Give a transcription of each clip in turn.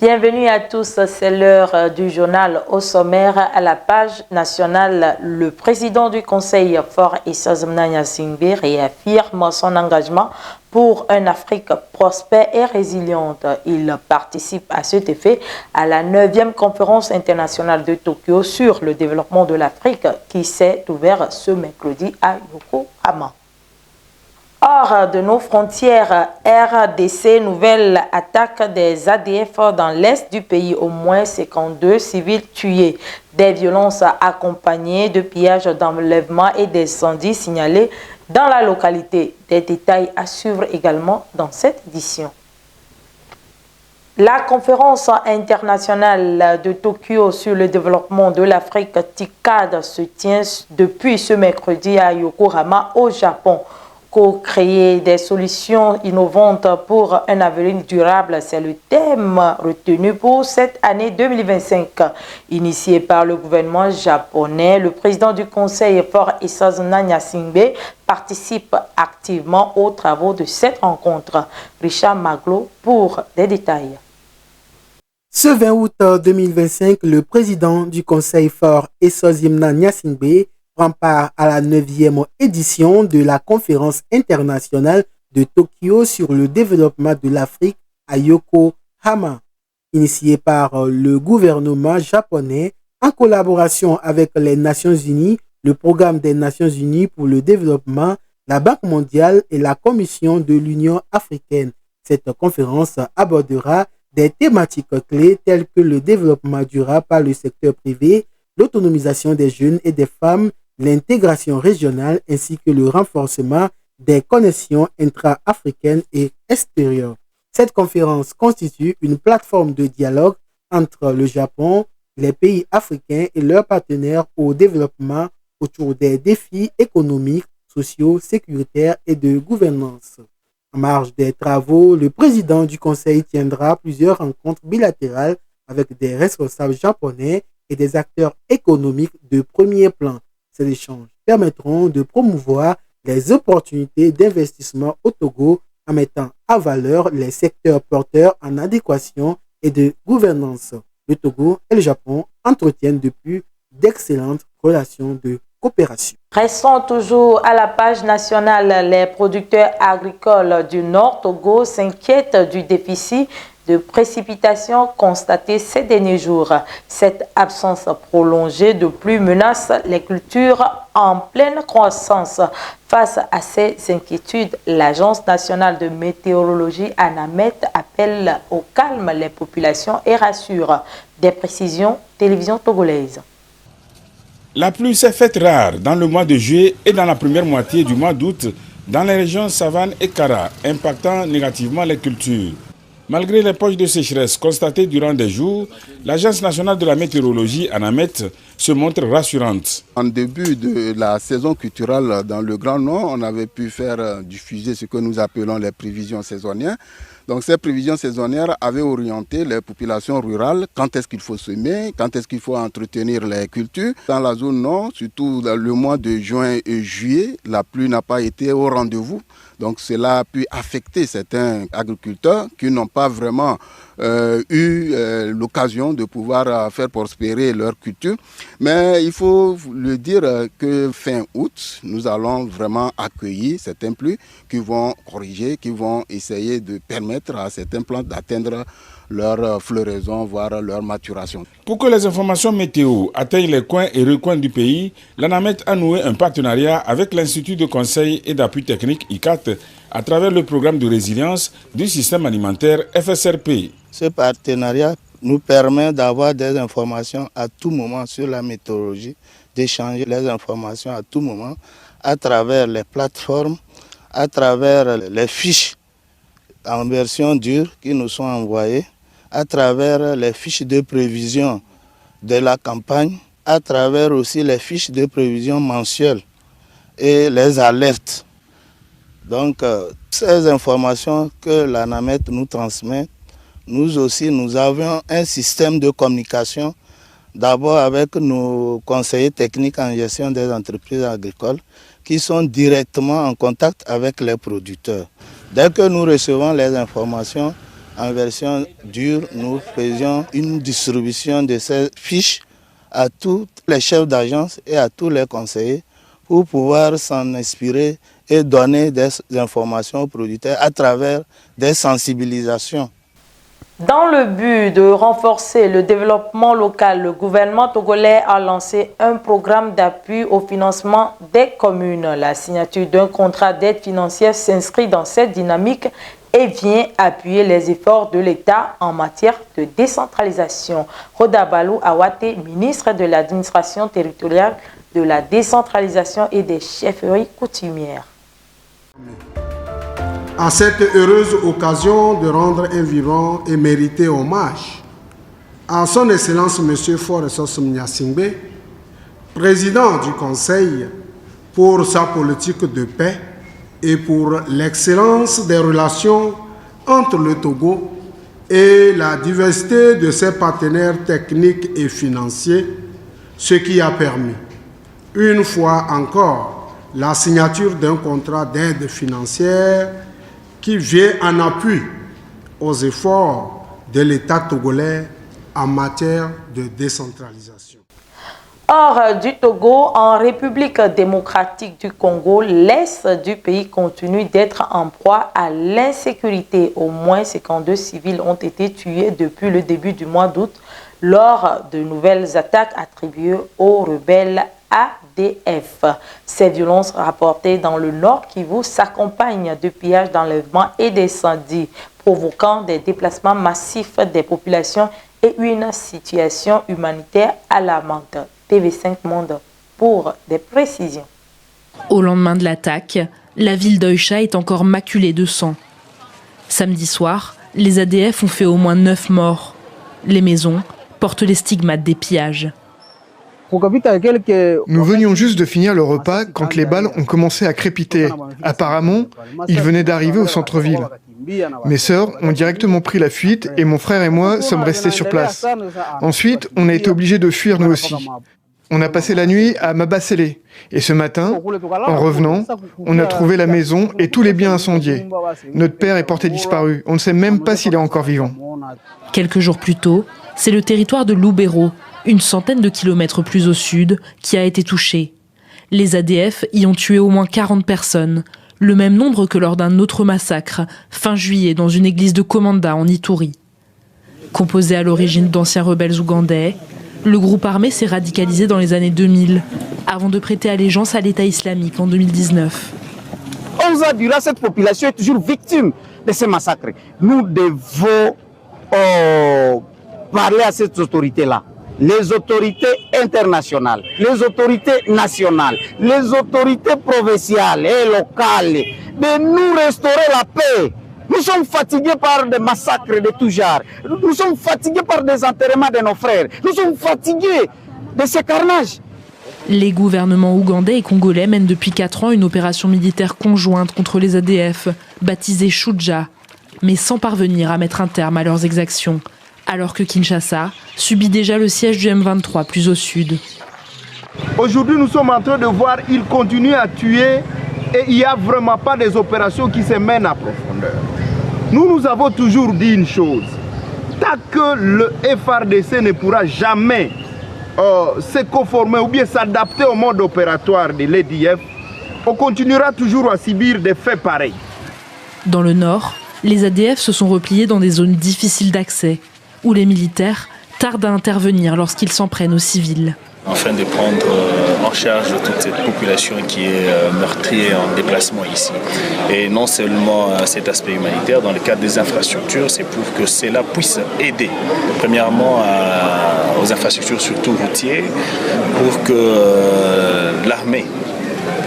Bienvenue à tous, c'est l'heure du journal au sommaire. À la page nationale, le président du Conseil Faure Issa Gnassingbé réaffirme son engagement pour une Afrique prospère et résiliente. Il participe à cet effet à la 9e conférence internationale de Tokyo sur le développement de l'Afrique qui s'est ouverte ce mercredi à Yokohama. Hors de nos frontières, RDC, nouvelle attaque des ADF dans l'est du pays, au moins 52 civils tués. Des violences accompagnées de pillages, d'enlèvements et d'incendies signalés dans la localité. Des détails à suivre également dans cette édition. La conférence internationale de Tokyo sur le développement de l'Afrique, TICAD, se tient depuis ce mercredi à Yokohama, au Japon. Co-créer des solutions innovantes pour un avenir durable, c'est le thème retenu pour cette année 2025. Initié par le gouvernement japonais, le président du Conseil Faure Issa Gnassingbé participe activement aux travaux de cette rencontre. Richard Maglo pour des détails. Ce 20 août 2025, le président du Conseil Faure Issa Gnassingbé prend part à la 9e édition de la conférence internationale de Tokyo sur le développement de l'Afrique à Yokohama. Initiée par le gouvernement japonais en collaboration avec les Nations Unies, le Programme des Nations Unies pour le développement, la Banque mondiale et la Commission de l'Union africaine. Cette conférence abordera des thématiques clés telles que le développement durable par le secteur privé, l'autonomisation des jeunes et des femmes, l'intégration régionale ainsi que le renforcement des connexions intra-africaines et extérieures. Cette conférence constitue une plateforme de dialogue entre le Japon, les pays africains et leurs partenaires au développement autour des défis économiques, sociaux, sécuritaires et de gouvernance. En marge des travaux, le président du Conseil tiendra plusieurs rencontres bilatérales avec des responsables japonais et des acteurs économiques de premier plan. Ces échanges permettront de promouvoir les opportunités d'investissement au Togo en mettant à valeur les secteurs porteurs en adéquation et de gouvernance. Le Togo et le Japon entretiennent depuis d'excellentes relations de coopération. Restons toujours à la page nationale. Les producteurs agricoles du Nord Togo s'inquiètent du déficit de précipitations constatées ces derniers jours. Cette absence prolongée de pluie menace les cultures en pleine croissance. Face à ces inquiétudes, l'Agence nationale de météorologie ANAMET appelle au calme les populations et rassure. Des précisions, télévision togolaise. La pluie s'est faite rare dans le mois de juillet et dans la première moitié du mois d'août dans les régions Savane et Kara, impactant négativement les cultures. Malgré les poches de sécheresse constatées durant des jours, l'Agence nationale de la météorologie, ANAMET, se montre rassurante. En début de la saison culturelle dans le Grand Nord, on avait pu faire diffuser ce que nous appelons les prévisions saisonnières. Donc ces prévisions saisonnières avaient orienté les populations rurales quand est-ce qu'il faut semer, quand est-ce qu'il faut entretenir les cultures. Dans la zone nord, surtout dans le mois de juin et juillet, la pluie n'a pas été au rendez-vous. Donc cela a pu affecter certains agriculteurs qui n'ont pas vraiment eu l'occasion de pouvoir faire prospérer leur culture. Mais il faut le dire que fin août, nous allons vraiment accueillir certaines pluies qui vont corriger, qui vont essayer de permettre à certaines plantes d'atteindre leur floraison, voire leur maturation. Pour que les informations météo atteignent les coins et recoins du pays, l'ANAMET a noué un partenariat avec l'Institut de conseil et d'appui technique ICAT à travers le programme de résilience du système alimentaire FSRP. Ce partenariat nous permet d'avoir des informations à tout moment sur la météorologie, d'échanger les informations à tout moment à travers les plateformes, à travers les fiches en version dure qui nous sont envoyées, à travers les fiches de prévision de la campagne, à travers aussi les fiches de prévision mensuelles et les alertes. Donc, ces informations que l'ANAMET nous transmet, nous aussi, nous avons un système de communication, d'abord avec nos conseillers techniques en gestion des entreprises agricoles, qui sont directement en contact avec les producteurs. Dès que nous recevons les informations, En version dure, nous faisions une distribution de ces fiches à tous les chefs d'agence et à tous les conseillers pour pouvoir s'en inspirer et donner des informations aux producteurs à travers des sensibilisations. Dans le but de renforcer le développement local, le gouvernement togolais a lancé un programme d'appui au financement des communes. La signature d'un contrat d'aide financière s'inscrit dans cette dynamique et vient appuyer les efforts de l'État en matière de décentralisation. Roda Balou Awate, ministre de l'administration territoriale, de la décentralisation et des chefferies coutumières. À cette heureuse occasion de rendre un vivant et mérité hommage à son Excellence M. Faure Essosum Gnassingbé, président du Conseil, pour sa politique de paix et pour l'excellence des relations entre le Togo et la diversité de ses partenaires techniques et financiers, ce qui a permis, une fois encore, la signature d'un contrat d'aide financière qui vient en appui aux efforts de l'État togolais en matière de décentralisation. Hors du Togo, en République démocratique du Congo, l'Est du pays continue d'être en proie à l'insécurité. Au moins 52 civils ont été tués depuis le début du mois d'août lors de nouvelles attaques attribuées aux rebelles ADF. Ces violences rapportées dans le Nord Kivu s'accompagnent de pillages, d'enlèvements et d'incendies, provoquant des déplacements massifs des populations et une situation humanitaire alarmante. TV5 Monde pour des précisions. Au lendemain de l'attaque, la ville d'Oicha est encore maculée de sang. Samedi soir, les ADF ont fait au moins 9 morts. Les maisons portent les stigmates des pillages. Nous venions juste de finir le repas quand les balles ont commencé à crépiter. Apparemment, ils venaient d'arriver au centre-ville. Mes sœurs ont directement pris la fuite et mon frère et moi sommes restés sur place. Ensuite, on a été obligés de fuir nous aussi. On a passé la nuit à Mabasele. Et ce matin, en revenant, on a trouvé la maison et tous les biens incendiés. Notre père est porté disparu. On ne sait même pas s'il est encore vivant. Quelques jours plus tôt, c'est le territoire de Lubero, une centaine de kilomètres plus au sud, qui a été touché. Les ADF y ont tué au moins 40 personnes, le même nombre que lors d'un autre massacre, fin juillet, dans une église de Komanda en Ituri. Composé à l'origine d'anciens rebelles ougandais, le groupe armé s'est radicalisé dans les années 2000, avant de prêter allégeance à l'État islamique en 2019. 11 ans durant, cette population est toujours victime de ces massacres. Nous devons parler à ces autorités-là. Les autorités internationales, les autorités nationales, les autorités provinciales et locales, de nous restaurer la paix. Nous sommes fatigués par des massacres de tout genre. Nous sommes fatigués par des enterrements de nos frères. Nous sommes fatigués de ces carnages. Les gouvernements ougandais et congolais mènent depuis 4 ans une opération militaire conjointe contre les ADF, baptisée Shuja, mais sans parvenir à mettre un terme à leurs exactions, alors que Kinshasa subit déjà le siège du M23 plus au sud. Aujourd'hui, nous sommes en train de voir qu'ils continuent à tuer et il n'y a vraiment pas des opérations qui se mènent à profondeur. Nous avons toujours dit une chose, tant que le FARDC ne pourra jamais se conformer ou bien s'adapter au mode opératoire de l'EDF, on continuera toujours à subir des faits pareils. Dans le nord, les ADF se sont repliés dans des zones difficiles d'accès, où les militaires tardent à intervenir lorsqu'ils s'en prennent aux civils. Afin de prendre en charge toute cette population qui est meurtrie en déplacement ici. Et non seulement cet aspect humanitaire, dans le cadre des infrastructures, c'est pour que cela puisse aider, premièrement aux infrastructures surtout routières, pour que l'armée,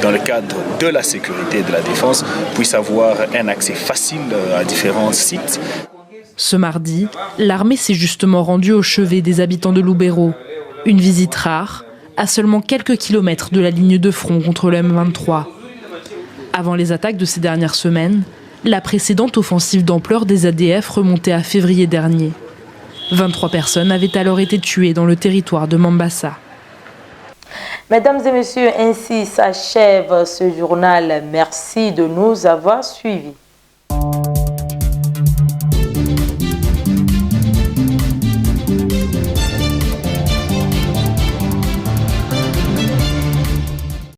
dans le cadre de la sécurité et de la défense, puisse avoir un accès facile à différents sites. Ce mardi, l'armée s'est justement rendue au chevet des habitants de Lubero. Une visite rare, à seulement quelques kilomètres de la ligne de front contre le M23. Avant les attaques de ces dernières semaines, la précédente offensive d'ampleur des ADF remontait à février dernier. 23 personnes avaient alors été tuées dans le territoire de Mambasa. Mesdames et messieurs, ainsi s'achève ce journal. Merci de nous avoir suivis.